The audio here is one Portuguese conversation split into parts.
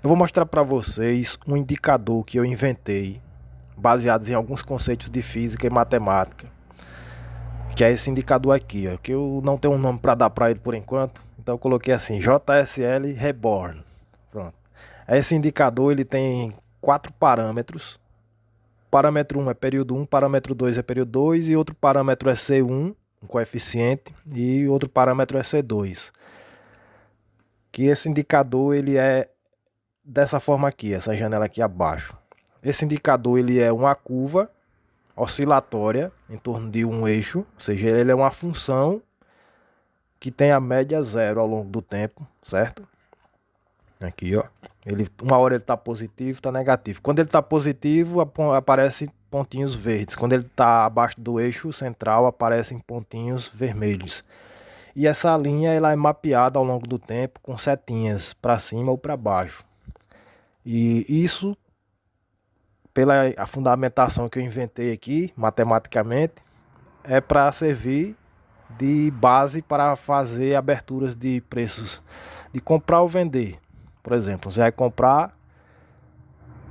Eu vou mostrar para vocês um indicador que eu inventei, baseado em alguns conceitos de física e matemática, que é esse indicador aqui, ó, que eu não tenho um nome para dar para ele por enquanto, então eu coloquei assim, JSL Reborn. Pronto. Esse indicador ele tem 4 parâmetros. Parâmetro 1 é período 1, parâmetro 2 é período 2 e outro parâmetro é C1, um coeficiente, e outro parâmetro é C2. Que esse indicador ele é dessa forma aqui, essa janela aqui abaixo. Esse indicador ele é uma curva oscilatória em torno de um eixo, ou seja, ele é uma função que tem a média zero ao longo do tempo, certo? Aqui, ó. Uma hora ele está positivo, está negativo. Quando ele está positivo, aparecem pontinhos verdes. Quando ele está abaixo do eixo central, aparecem pontinhos vermelhos. E essa linha ela é mapeada ao longo do tempo com setinhas para cima ou para baixo. E isso, pela a fundamentação que eu inventei aqui, matematicamente, é para servir de base para fazer aberturas de preços de comprar ou vender. Por exemplo, você vai comprar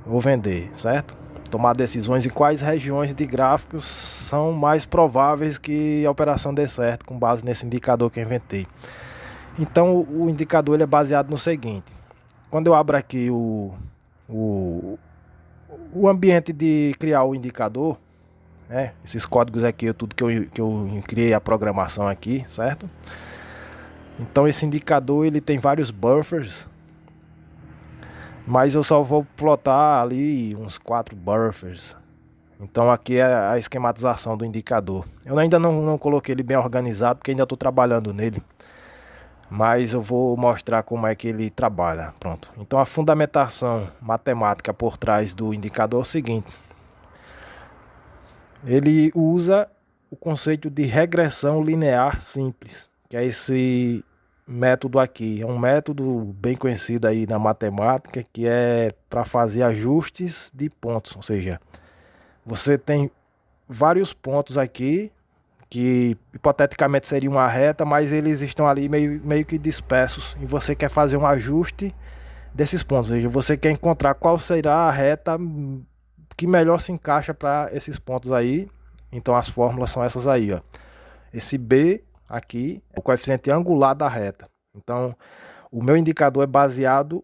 ou vender, certo? Tomar decisões em quais regiões de gráficos são mais prováveis que a operação dê certo com base nesse indicador que eu inventei. Então o indicador ele é baseado no seguinte: quando eu abro aqui o ambiente de criar o indicador, né, esses códigos aqui, tudo que eu criei a programação aqui, certo? Então esse indicador ele tem vários buffers, mas eu só vou plotar ali uns 4 buffers. Então aqui é a esquematização do indicador. Eu ainda não coloquei ele bem organizado porque ainda estou trabalhando nele, mas eu vou mostrar como é que ele trabalha. Pronto. Então a fundamentação matemática por trás do indicador é o seguinte: ele usa o conceito de regressão linear simples, que é esse método aqui. É um método bem conhecido aí na matemática, que é para fazer ajustes de pontos. Ou seja, você tem vários pontos aqui, que hipoteticamente seria uma reta, mas eles estão ali meio que dispersos, e você quer fazer um ajuste desses pontos. Ou seja, você quer encontrar qual será a reta que melhor se encaixa para esses pontos aí. Então as fórmulas são essas aí, ó. Esse B aqui é o coeficiente angular da reta. Então o meu indicador é baseado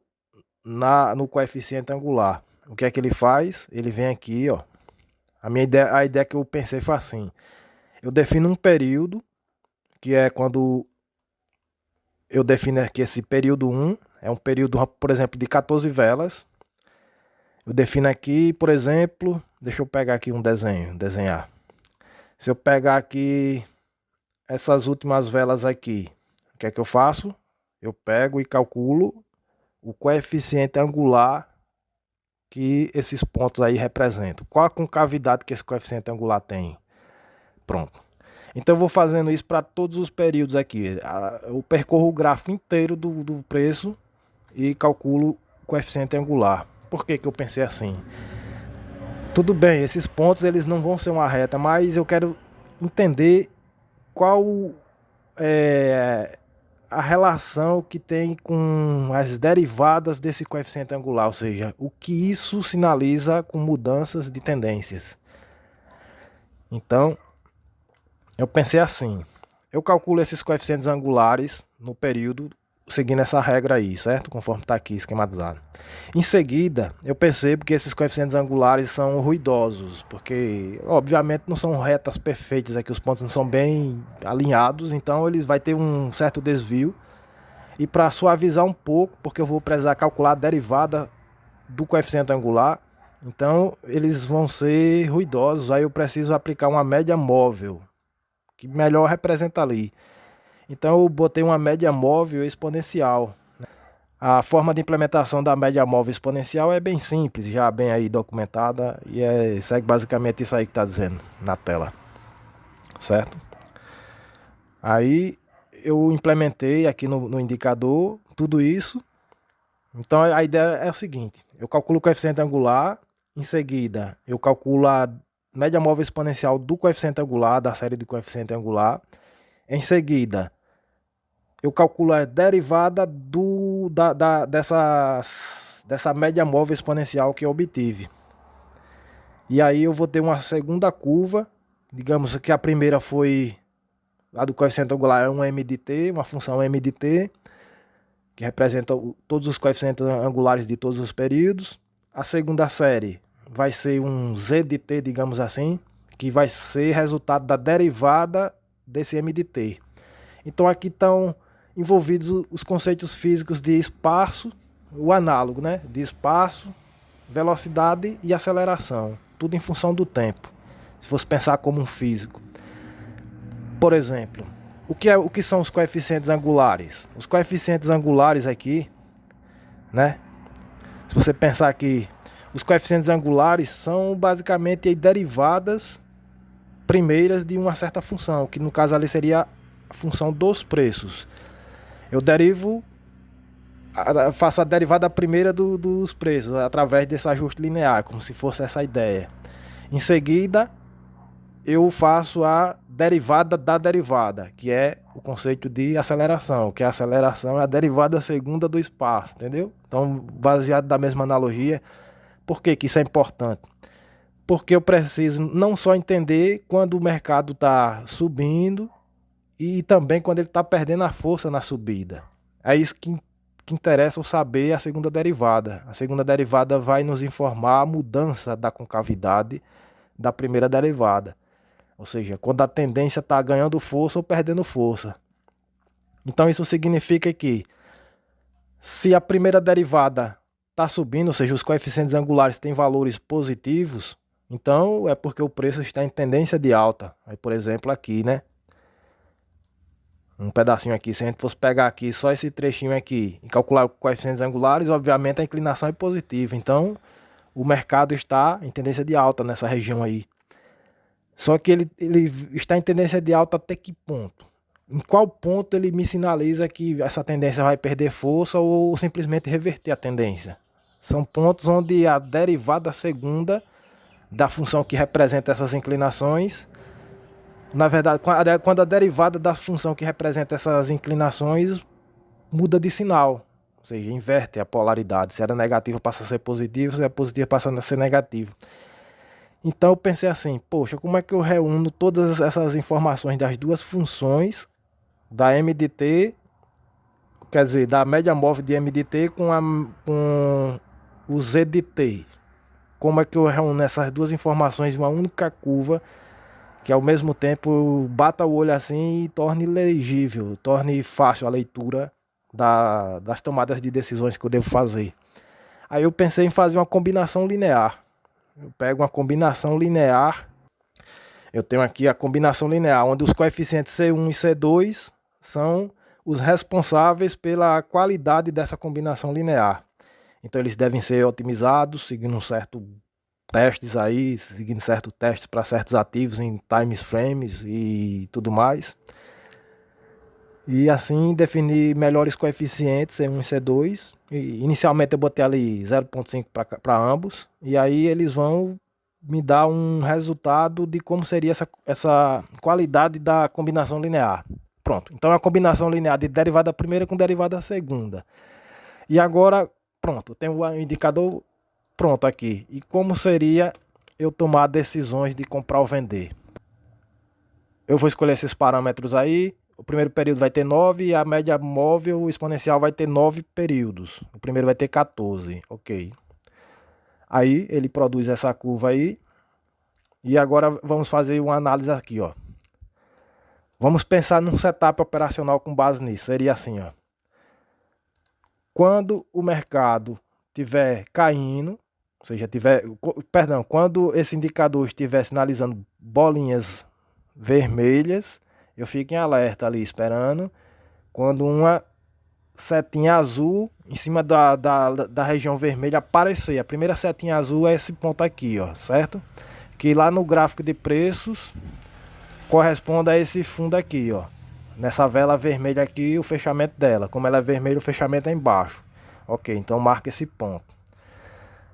no coeficiente angular. O que é que ele faz? Ele vem aqui, ó. A ideia que eu pensei foi assim: eu defino um período, que é quando eu defino aqui esse período 1, é um período, por exemplo, de 14 velas. Eu defino aqui, por exemplo, deixa eu pegar aqui um desenho, desenhar. Se eu pegar aqui essas últimas velas aqui, o que é que eu faço? Eu pego e calculo o coeficiente angular que esses pontos aí representam. Qual a concavidade que esse coeficiente angular tem? Pronto. Então eu vou fazendo isso para todos os períodos aqui. Eu percorro o gráfico inteiro do preço e calculo o coeficiente angular. Por que eu pensei assim? Tudo bem, esses pontos eles não vão ser uma reta, mas eu quero entender qual é a relação que tem com as derivadas desse coeficiente angular, ou seja, o que isso sinaliza com mudanças de tendências. Então, eu pensei assim: eu calculo esses coeficientes angulares no período seguindo essa regra aí, certo? Conforme está aqui esquematizado. Em seguida, eu percebo que esses coeficientes angulares são ruidosos, porque obviamente não são retas perfeitas aqui, os pontos não são bem alinhados, então eles vai ter um certo desvio. E para suavizar um pouco, porque eu vou precisar calcular a derivada do coeficiente angular, então eles vão ser ruidosos, aí eu preciso aplicar uma média móvel, que melhor representa ali. Então eu botei uma média móvel exponencial. A forma de implementação da média móvel exponencial é bem simples, já bem aí documentada, e segue basicamente isso aí que está dizendo na tela, certo? Aí eu implementei aqui no indicador tudo isso. Então a ideia é o seguinte: eu calculo o coeficiente angular, em seguida eu calculo a média móvel exponencial do coeficiente angular, da série de coeficiente angular. Em seguida, eu calculo a derivada dessa média móvel exponencial que eu obtive. E aí eu vou ter uma segunda curva, digamos que a primeira foi a do coeficiente angular, é um m de t, uma função m de t, que representa todos os coeficientes angulares de todos os períodos. A segunda série vai ser um z de t, digamos assim, que vai ser resultado da derivada desse m de t. Então aqui estão envolvidos os conceitos físicos de espaço, o análogo, né? De espaço, velocidade e aceleração, tudo em função do tempo, se fosse pensar como um físico. Por exemplo, o que são os coeficientes angulares? Os coeficientes angulares aqui, né? Se você pensar aqui, os coeficientes angulares são basicamente derivadas primeiras de uma certa função, que no caso ali seria a função dos preços. Eu faço a derivada primeira dos preços através desse ajuste linear, como se fosse essa ideia. Em seguida, eu faço a derivada da derivada, que é o conceito de aceleração, que a aceleração é a derivada segunda do espaço, entendeu? Então, baseado na mesma analogia, por que isso é importante? Porque eu preciso não só entender quando o mercado está subindo e também quando ele está perdendo a força na subida. É isso que interessa eu saber a segunda derivada. A segunda derivada vai nos informar a mudança da concavidade da primeira derivada. Ou seja, quando a tendência está ganhando força ou perdendo força. Então isso significa que se a primeira derivada está subindo, ou seja, os coeficientes angulares têm valores positivos, então é porque o preço está em tendência de alta. Aí, por exemplo, aqui, né? Um pedacinho aqui, se a gente fosse pegar aqui só esse trechinho aqui e calcular coeficientes angulares, obviamente a inclinação é positiva. Então o mercado está em tendência de alta nessa região aí. Só que ele está em tendência de alta até que ponto? Em qual ponto ele me sinaliza que essa tendência vai perder força ou simplesmente reverter a tendência? São pontos onde a derivada segunda da função que representa essas inclinações, na verdade, quando a derivada da função que representa essas inclinações muda de sinal, ou seja, inverte a polaridade. Se era negativo passa a ser positivo, se é positivo passa a ser negativo. Então eu pensei assim, poxa, como é que eu reúno todas essas informações das duas funções, da m de t, quer dizer, da média móvel de m de t com o z de t? Como é que eu reúno essas duas informações em uma única curva, que ao mesmo tempo bata o olho assim e torne legível, torne fácil a leitura das tomadas de decisões que eu devo fazer? Aí eu pensei em fazer uma combinação linear. Eu pego uma combinação linear. Eu tenho aqui a combinação linear, onde os coeficientes C1 e C2 são os responsáveis pela qualidade dessa combinação linear. Então eles devem ser otimizados, seguindo certos testes aí, seguindo certos testes para certos ativos em time frames e tudo mais. E assim definir melhores coeficientes C1 e C2. E inicialmente eu botei ali 0,5 para ambos. E aí eles vão me dar um resultado de como seria essa qualidade da combinação linear. Pronto. Então é a combinação linear de derivada primeira com derivada segunda. E agora, pronto, tem o indicador pronto aqui. E como seria eu tomar decisões de comprar ou vender? Eu vou escolher esses parâmetros aí. O primeiro período vai ter 9 e a média móvel exponencial vai ter 9 períodos. O primeiro vai ter 14, ok. Aí ele produz essa curva aí. E agora vamos fazer uma análise aqui, ó. Vamos pensar num setup operacional com base nisso. Seria assim, ó. Quando o mercado estiver caindo, ou seja, quando esse indicador estiver sinalizando bolinhas vermelhas, eu fico em alerta ali, esperando. Quando uma setinha azul em cima da região vermelha aparecer. A primeira setinha azul é esse ponto aqui, ó, certo? Que lá no gráfico de preços corresponde a esse fundo aqui, ó. Nessa vela vermelha aqui, o fechamento dela. Como ela é vermelha, o fechamento é embaixo. Ok, então marca esse ponto.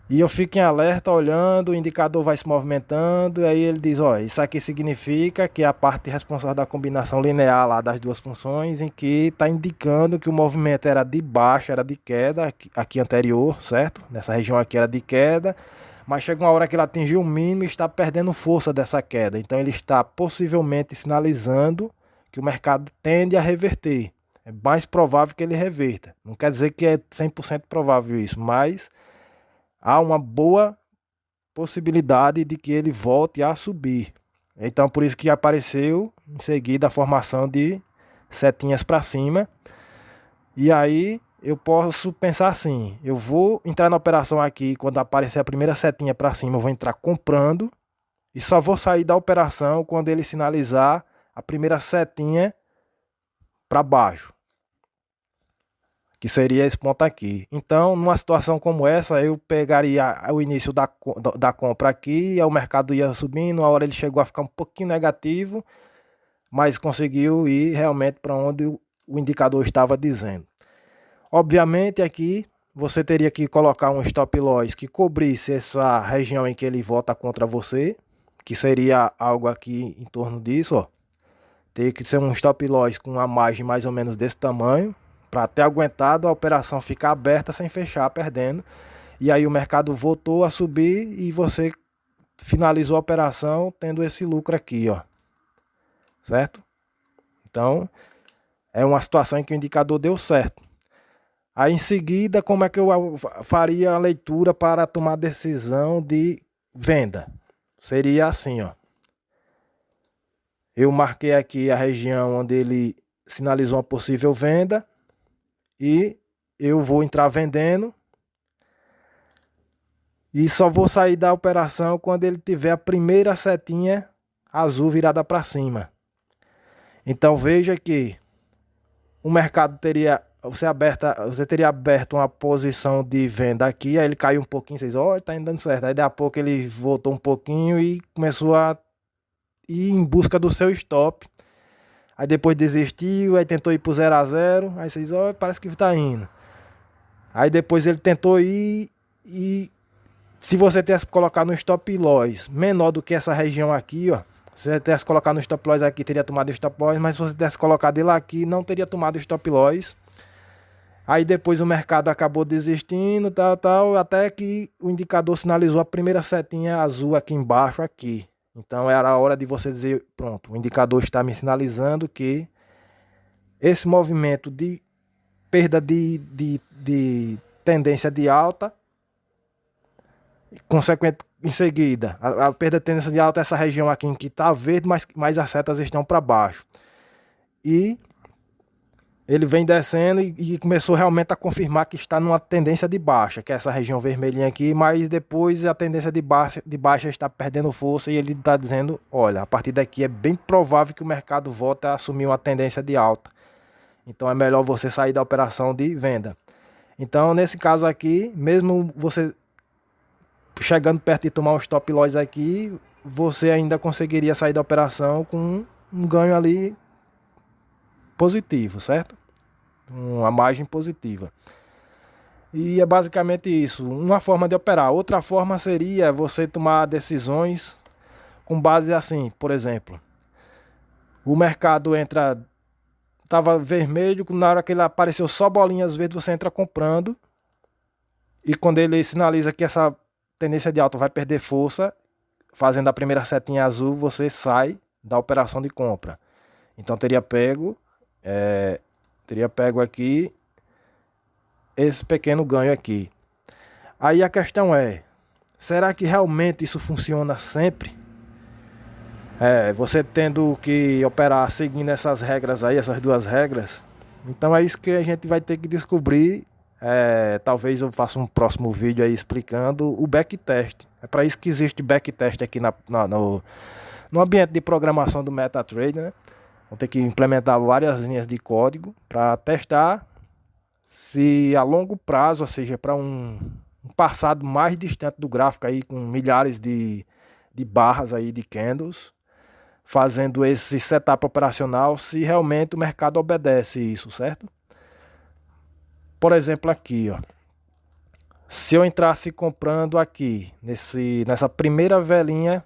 E eu fico em alerta olhando, o indicador vai se movimentando, e aí ele diz, ó, isso aqui significa que é a parte responsável da combinação linear lá das duas funções, em que está indicando que o movimento era de baixa, era de queda, aqui anterior, certo? Nessa região aqui era de queda, mas chega uma hora que ele atingiu o mínimo e está perdendo força dessa queda. Então ele está possivelmente sinalizando que o mercado tende a reverter. É mais provável que ele reverta. Não quer dizer que é 100% provável isso, mas há uma boa possibilidade de que ele volte a subir. Então, por isso que apareceu em seguida a formação de setinhas para cima. E aí eu posso pensar assim: eu vou entrar na operação aqui, quando aparecer a primeira setinha para cima, eu vou entrar comprando e só vou sair da operação quando ele sinalizar a primeira setinha para baixo, que seria esse ponto aqui. Então, numa situação como essa, eu pegaria o início da compra aqui, o mercado ia subindo, a hora ele chegou a ficar um pouquinho negativo, mas conseguiu ir realmente para onde o indicador estava dizendo. Obviamente aqui você teria que colocar um stop loss que cobrisse essa região em que ele volta contra você, que seria algo aqui em torno disso, ó. Teria que ser um stop loss com uma margem mais ou menos desse tamanho, para ter aguentado a operação ficar aberta sem fechar, perdendo. E aí o mercado voltou a subir e você finalizou a operação tendo esse lucro aqui, ó. Certo? Então, é uma situação em que o indicador deu certo. Aí em seguida, como é que eu faria a leitura para tomar decisão de venda? Seria assim, ó. Eu marquei aqui a região onde ele sinalizou uma possível venda e eu vou entrar vendendo e só vou sair da operação quando ele tiver a primeira setinha azul virada para cima. Então veja que o mercado teria você teria aberto uma posição de venda aqui, aí ele caiu um pouquinho, vocês, ó, tá indo dando certo. Aí daí a pouco ele voltou um pouquinho e começou a ir em busca do seu stop. Aí depois desistiu, aí tentou ir pro 0 a 0, aí vocês, ó, parece que tá indo. Aí depois ele tentou ir e se você tivesse colocado no stop loss menor do que essa região aqui, ó, se você tivesse colocado no stop loss aqui, teria tomado stop loss, mas se você tivesse colocado ele aqui, não teria tomado stop loss. Aí depois o mercado acabou desistindo, tal, até que o indicador sinalizou a primeira setinha azul aqui embaixo, aqui. Então era a hora de você dizer, pronto, o indicador está me sinalizando que esse movimento de perda de tendência de alta, consequente em seguida, a perda de tendência de alta é essa região aqui em que está verde, mas as setas estão para baixo. E ele vem descendo e começou realmente a confirmar que está numa tendência de baixa, que é essa região vermelhinha aqui, mas depois a tendência de baixa está perdendo força e ele está dizendo, olha, a partir daqui é bem provável que o mercado volte a assumir uma tendência de alta. Então é melhor você sair da operação de venda. Então nesse caso aqui, mesmo você chegando perto de tomar um stop loss aqui, você ainda conseguiria sair da operação com um ganho ali positivo, certo? Uma margem positiva. E é basicamente isso, uma forma de operar. Outra forma seria você tomar decisões com base assim, por exemplo, o mercado estava vermelho, na hora que ele apareceu só bolinhas verdes, você entra comprando, e quando ele sinaliza que essa tendência de alta vai perder força, fazendo a primeira setinha azul, você sai da operação de compra. Então teria pego aqui esse pequeno ganho aqui. Aí a questão é, será que realmente isso funciona sempre? Você tendo que operar seguindo essas regras aí, essas duas regras. Então é isso que a gente vai ter que descobrir. Talvez eu faça um próximo vídeo aí explicando o backtest. É para isso que existe backtest aqui no ambiente de programação do MetaTrader, né? Vou ter que implementar várias linhas de código para testar se a longo prazo, ou seja, para um passado mais distante do gráfico aí, com milhares de barras aí de candles, fazendo esse setup operacional, se realmente o mercado obedece isso, certo? Por exemplo aqui, ó, Se eu entrasse comprando aqui, nessa primeira velinha,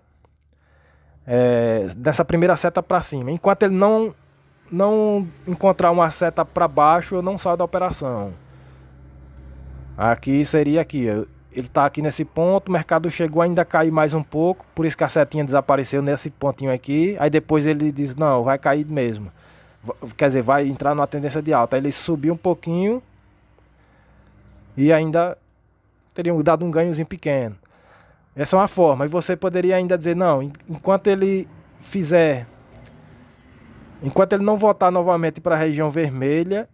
nessa primeira seta para cima, enquanto ele não encontrar uma seta para baixo, eu não saio da operação. Aqui seria aqui, ele está aqui nesse ponto, o mercado chegou ainda a cair mais um pouco, por isso que a setinha desapareceu nesse pontinho aqui. Aí depois ele diz, não, vai cair mesmo. Quer dizer, vai entrar numa tendência de alta. Aí ele subiu um pouquinho e ainda teriam dado um ganhozinho pequeno. Essa é uma forma. E você poderia ainda dizer, não, enquanto ele não voltar novamente para a região vermelha,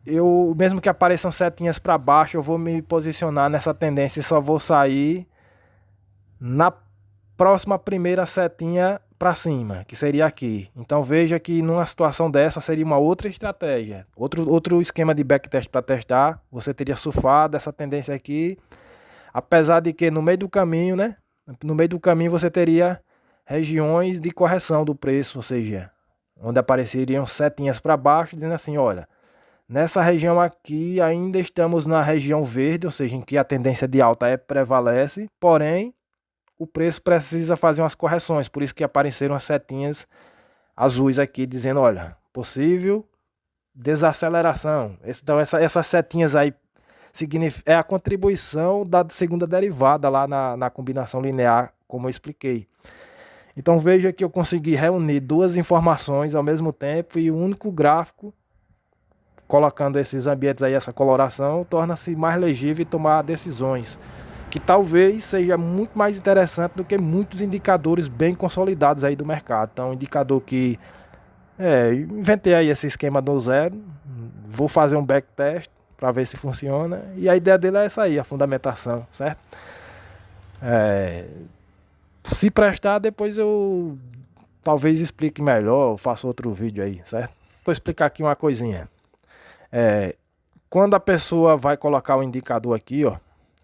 eu, mesmo que apareçam setinhas para baixo, eu vou me posicionar nessa tendência e só vou sair na próxima primeira setinha para cima, que seria aqui. Então veja que numa situação dessa seria uma outra estratégia, outro esquema de backtest para testar. Você teria surfado essa tendência aqui, apesar de que no meio do caminho, né? No meio do caminho você teria regiões de correção do preço, ou seja, onde apareceriam setinhas para baixo, dizendo assim, olha, nessa região aqui ainda estamos na região verde, ou seja, em que a tendência de alta prevalece, porém o preço precisa fazer umas correções, por isso que apareceram as setinhas azuis aqui, dizendo, olha, possível desaceleração. Então essas setinhas aí é a contribuição da segunda derivada lá na combinação linear, como eu expliquei. Então veja que eu consegui reunir duas informações ao mesmo tempo e um único gráfico, colocando esses ambientes aí, essa coloração, torna-se mais legível e tomar decisões, que talvez seja muito mais interessante do que muitos indicadores bem consolidados aí do mercado. Então, indicador que inventei aí esse esquema do zero, vou fazer um backtest para ver se funciona, e a ideia dele é essa aí, a fundamentação, certo? Se prestar, depois eu talvez explique melhor, faço outro vídeo aí, certo? Vou explicar aqui uma coisinha. Quando a pessoa vai colocar o indicador aqui, ó,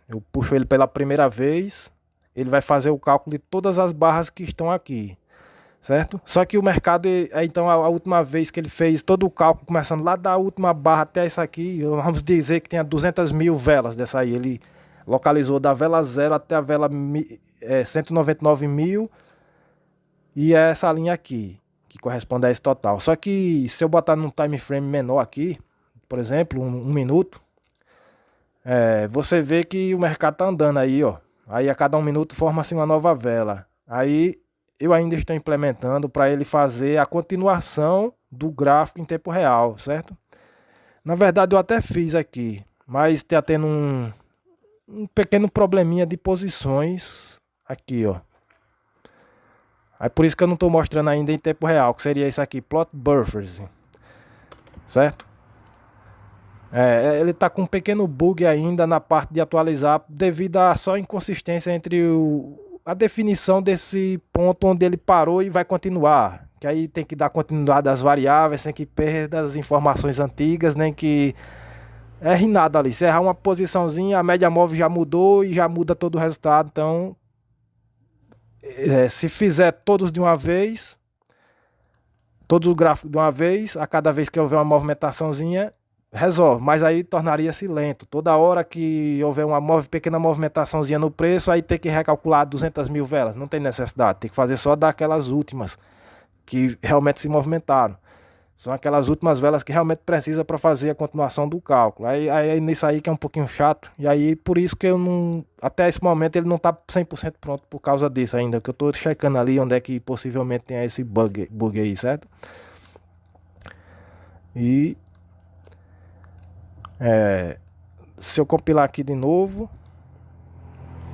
eu puxo ele pela primeira vez, ele vai fazer o cálculo de todas as barras que estão aqui, certo? Só que o mercado, então a última vez que ele fez todo o cálculo, começando lá da última barra até essa aqui, vamos dizer que tenha 200 mil velas dessa aí, ele localizou da vela 0 até a vela 199 mil, e é essa linha aqui, que corresponde a esse total. Só que se eu botar num time frame menor aqui, por exemplo, um minuto, você vê que o mercado tá andando aí, ó. Aí a cada um minuto forma-se uma nova vela. Aí eu ainda estou implementando para ele fazer a continuação do gráfico em tempo real, certo? Na verdade eu até fiz aqui, mas está tendo um pequeno probleminha de posições aqui, ó. Aí por isso que eu não estou mostrando ainda em tempo real, que seria isso aqui, plot buffers, certo? Ele está com um pequeno bug ainda na parte de atualizar, devido a só inconsistência entre a definição desse ponto onde ele parou e vai continuar. Que aí tem que dar continuidade às variáveis, sem que perda as informações antigas, nem que erre nada ali. Se errar uma posiçãozinha, a média móvel já mudou e já muda todo o resultado. Então, se fizer todos de uma vez, todos os gráficos de uma vez, a cada vez que houver uma movimentaçãozinha, resolve, mas aí tornaria-se lento. Toda hora que houver uma pequena movimentaçãozinha no preço, aí tem que recalcular 200 mil velas. Não tem necessidade, tem que fazer só daquelas últimas que realmente se movimentaram. São aquelas últimas velas que realmente precisa para fazer a continuação do cálculo. Aí nisso aí que é um pouquinho chato. E aí por isso que eu não, até esse momento ele não está 100% pronto por causa disso ainda, que eu estou checando ali onde é que possivelmente tem esse bug aí, certo? E se eu compilar aqui de novo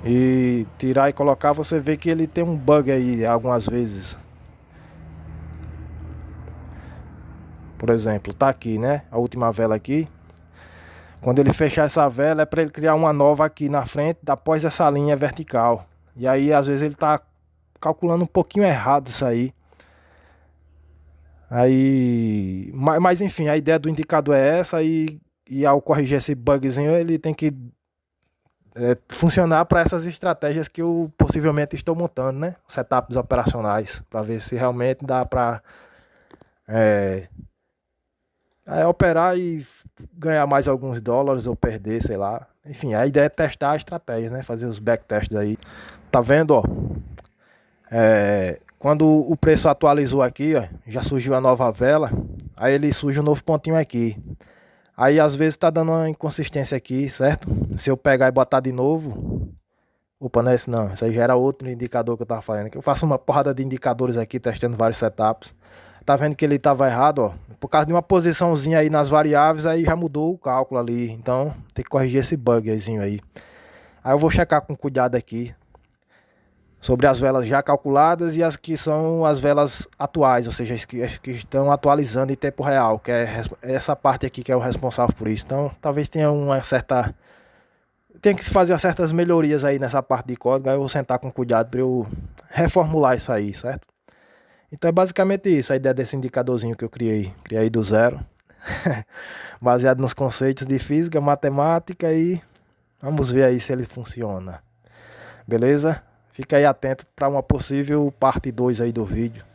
e tirar e colocar, você vê que ele tem um bug aí algumas vezes. Por exemplo, tá aqui, né? A última vela aqui. Quando ele fechar essa vela é para ele criar uma nova aqui na frente, após essa linha vertical. E aí às vezes ele tá calculando um pouquinho errado isso aí. Mas enfim, a ideia do indicador é essa, e ao corrigir esse bugzinho ele tem que funcionar para essas estratégias que eu possivelmente estou montando, né? Setups operacionais, para ver se realmente dá para operar e ganhar mais alguns dólares ou perder, sei lá. Enfim, a ideia é testar a estratégia, né? Fazer os backtests aí. Tá vendo, ó? Quando o preço atualizou aqui, ó, já surgiu a nova vela. Aí ele surge um novo pontinho aqui. Aí às vezes tá dando uma inconsistência aqui, certo? Se eu pegar e botar de novo. Opa, não é esse não. Isso aí já era outro indicador que eu tava fazendo. Que eu faço uma porrada de indicadores aqui, testando vários setups. Tá vendo que ele tava errado, ó. Por causa de uma posiçãozinha aí nas variáveis, aí já mudou o cálculo ali. Então tem que corrigir esse bugzinho aí. Aí eu vou checar com cuidado aqui sobre as velas já calculadas e as que são as velas atuais, ou seja, as que estão atualizando em tempo real, que é essa parte aqui que é o responsável por isso. Então, talvez tenha uma certa... Tem que se fazer certas melhorias aí nessa parte de código, aí eu vou sentar com cuidado para eu reformular isso aí, certo? Então é basicamente isso, a ideia desse indicadorzinho que eu criei do zero, baseado nos conceitos de física, matemática e vamos ver aí se ele funciona. Beleza? Fica aí atento para uma possível parte 2 aí do vídeo.